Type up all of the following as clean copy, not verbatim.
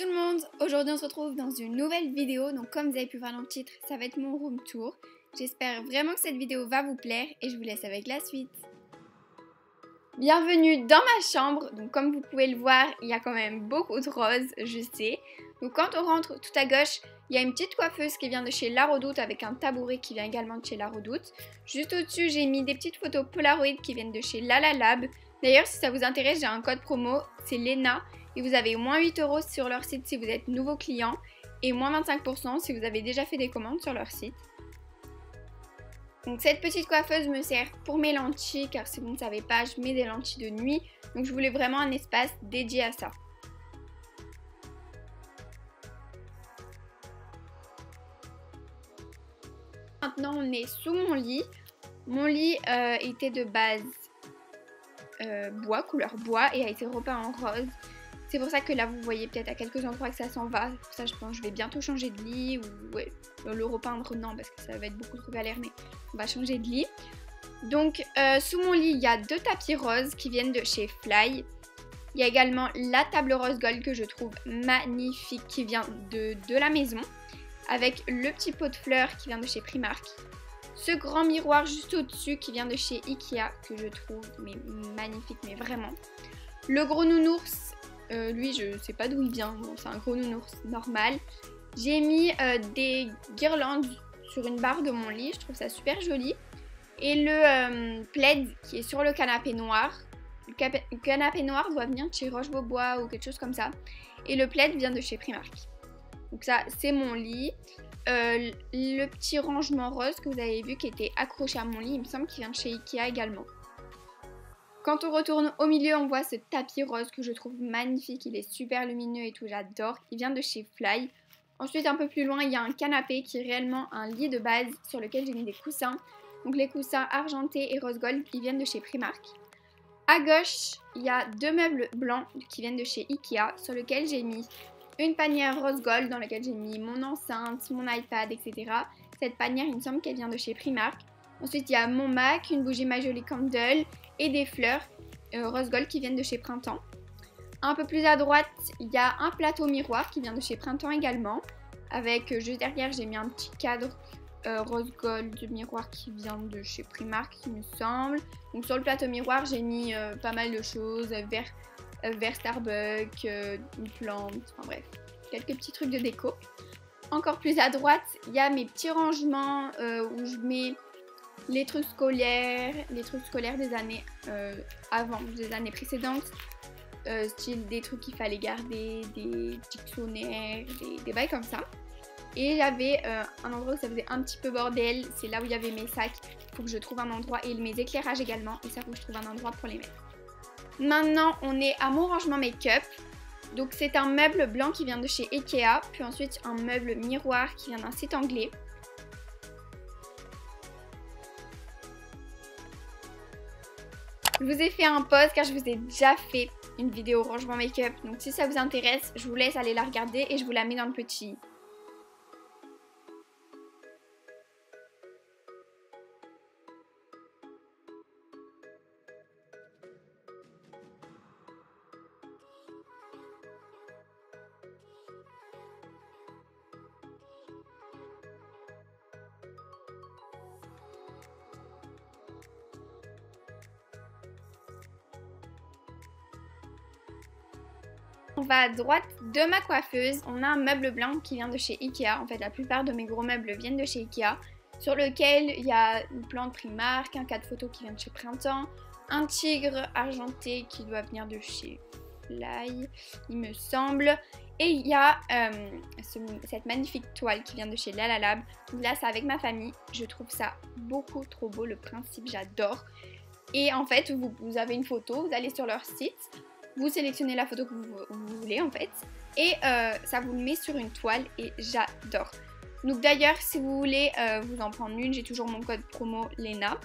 Coucou tout le monde, aujourd'hui on se retrouve dans une nouvelle vidéo, donc comme vous avez pu voir dans le titre, ça va être mon room tour. J'espère vraiment que cette vidéo va vous plaire et je vous laisse avec la suite. Bienvenue dans ma chambre, donc comme vous pouvez le voir, il y a quand même beaucoup de roses, je sais. Donc quand on rentre tout à gauche, il y a une petite coiffeuse qui vient de chez La Redoute avec un tabouret qui vient également de chez La Redoute. Juste au-dessus, j'ai mis des petites photos Polaroid qui viennent de chez Lalalab. D'ailleurs, si ça vous intéresse, j'ai un code promo, c'est Lena. Et vous avez moins 8 € sur leur site si vous êtes nouveau client et moins 25% si vous avez déjà fait des commandes sur leur site. Donc cette petite coiffeuse me sert pour mes lentilles car si vous ne savez pas, je mets des lentilles de nuit. Donc je voulais vraiment un espace dédié à ça. Maintenant on est sous mon lit. Mon lit était de base bois, couleur bois et a été repeint en rose. C'est pour ça que là vous voyez peut-être à quelques endroits que ça s'en va. Pour ça je pense que je vais bientôt changer de lit ou ouais, le repeindre non parce que ça va être beaucoup trop galère, mais on va changer de lit. Donc sous mon lit il y a deux tapis roses qui viennent de chez Fly. Il y a également la table rose gold que je trouve magnifique qui vient de la maison. Avec le petit pot de fleurs qui vient de chez Primark. Ce grand miroir juste au-dessus qui vient de chez Ikea que je trouve mais magnifique, mais vraiment. Le gros nounours, lui je sais pas d'où il vient, bon, c'est un gros nounours normal. J'ai mis des guirlandes sur une barre de mon lit, je trouve ça super joli. Et le plaid qui est sur le canapé noir. Le canapé noir doit venir de chez Roche-Beaubois ou quelque chose comme ça. Et le plaid vient de chez Primark. Donc ça c'est mon lit. Le petit rangement rose que vous avez vu qui était accroché à mon lit, il me semble qu'il vient de chez Ikea également. Quand on retourne au milieu, on voit ce tapis rose que je trouve magnifique, il est super lumineux et tout, j'adore. Il vient de chez Fly. Ensuite un peu plus loin, il y a un canapé qui est réellement un lit de base sur lequel j'ai mis des coussins. Donc les coussins argentés et rose gold, ils viennent de chez Primark. À gauche, il y a deux meubles blancs qui viennent de chez Ikea sur lesquels j'ai mis une panière rose gold dans laquelle j'ai mis mon enceinte, mon iPad, etc. Cette panière, il me semble qu'elle vient de chez Primark. Ensuite, il y a mon Mac, une bougie My Jolie Candle et des fleurs rose gold qui viennent de chez Printemps. Un peu plus à droite, il y a un plateau miroir qui vient de chez Printemps également. Avec, juste derrière, j'ai mis un petit cadre rose gold miroir qui vient de chez Primark, il me semble. Donc sur le plateau miroir, j'ai mis pas mal de choses, vers Starbucks, une plante, enfin bref, quelques petits trucs de déco. Encore plus à droite, il y a mes petits rangements où je mets les trucs scolaires des années avant, des années précédentes, style des trucs qu'il fallait garder, des dictionnaires, des bails comme ça. Et j'avais un endroit où ça faisait un petit peu bordel, c'est là où il y avait mes sacs, il faut que je trouve un endroit, et mes éclairages également, et ça faut que je trouve un endroit pour les mettre. Maintenant, on est à mon rangement make-up. Donc c'est un meuble blanc qui vient de chez Ikea, puis ensuite un meuble miroir qui vient d'un site anglais. Je vous ai fait un pause car je vous ai déjà fait une vidéo rangement make-up. Donc si ça vous intéresse, je vous laisse aller la regarder et je vous la mets dans le petit. On va à droite de ma coiffeuse, on a un meuble blanc qui vient de chez Ikea. En fait, la plupart de mes gros meubles viennent de chez Ikea. Sur lequel il y a une plante Primark, un cadre photo qui vient de chez Printemps, un tigre argenté qui doit venir de chez Fly, il me semble. Et il y a cette magnifique toile qui vient de chez Lalalab. Donc là, c'est avec ma famille. Je trouve ça beaucoup trop beau, le principe, j'adore. Et en fait, vous avez une photo, vous allez sur leur site. Vous sélectionnez la photo que vous voulez en fait et ça vous le met sur une toile et j'adore. Donc d'ailleurs si vous voulez vous en prendre une, j'ai toujours mon code promo Lena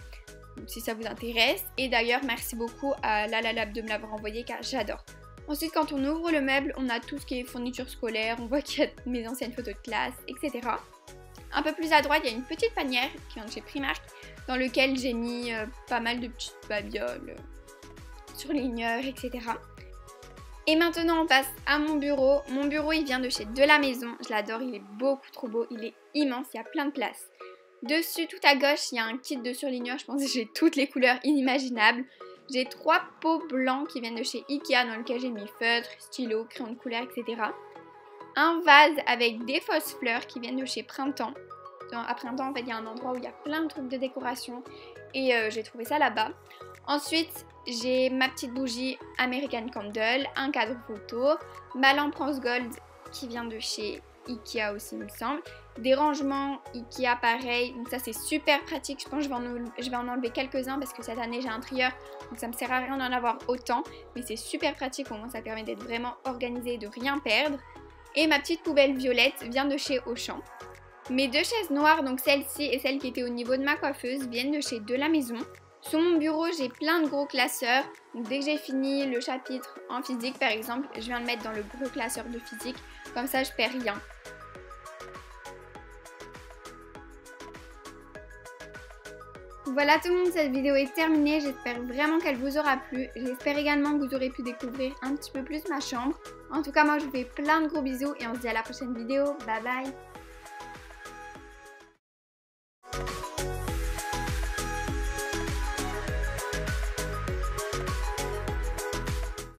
si ça vous intéresse. Et d'ailleurs merci beaucoup à Lalalab de me l'avoir envoyé car j'adore. Ensuite quand on ouvre le meuble, on a tout ce qui est fourniture scolaire, on voit qu'il y a mes anciennes photos de classe, etc. Un peu plus à droite, il y a une petite panière qui vient de chez Primark dans lequel j'ai mis pas mal de petites babioles, surligneurs, etc. Et maintenant on passe à mon bureau. Mon bureau il vient de chez De La Maison. Je l'adore, il est beaucoup trop beau, il est immense, il y a plein de place. Dessus tout à gauche il y a un kit de surligneur, je pense que j'ai toutes les couleurs inimaginables. J'ai 3 pots blancs qui viennent de chez Ikea dans lequel j'ai mis feutre, stylo, crayon de couleur, etc. Un vase avec des fausses fleurs qui viennent de chez Printemps. À Printemps en fait il y a un endroit où il y a plein de trucs de décoration et j'ai trouvé ça là-bas. Ensuite j'ai ma petite bougie American Candle, un cadre photo, ma lampe rose gold qui vient de chez Ikea aussi il me semble, des rangements Ikea pareil, donc ça c'est super pratique, je pense que je vais en enlever quelques-uns parce que cette année j'ai un trieur donc ça me sert à rien d'en avoir autant, mais c'est super pratique, au moins ça permet d'être vraiment organisé et de rien perdre. Et ma petite poubelle violette vient de chez Auchan. Mes 2 chaises noires, donc celle-ci et celle qui était au niveau de ma coiffeuse, viennent de chez De La Maison. Sur mon bureau, j'ai plein de gros classeurs. Donc dès que j'ai fini le chapitre en physique par exemple, je viens le mettre dans le gros classeur de physique. Comme ça, je perds rien. Voilà tout le monde, cette vidéo est terminée. J'espère vraiment qu'elle vous aura plu. J'espère également que vous aurez pu découvrir un petit peu plus ma chambre. En tout cas, moi, je vous fais plein de gros bisous et on se dit à la prochaine vidéo. Bye bye!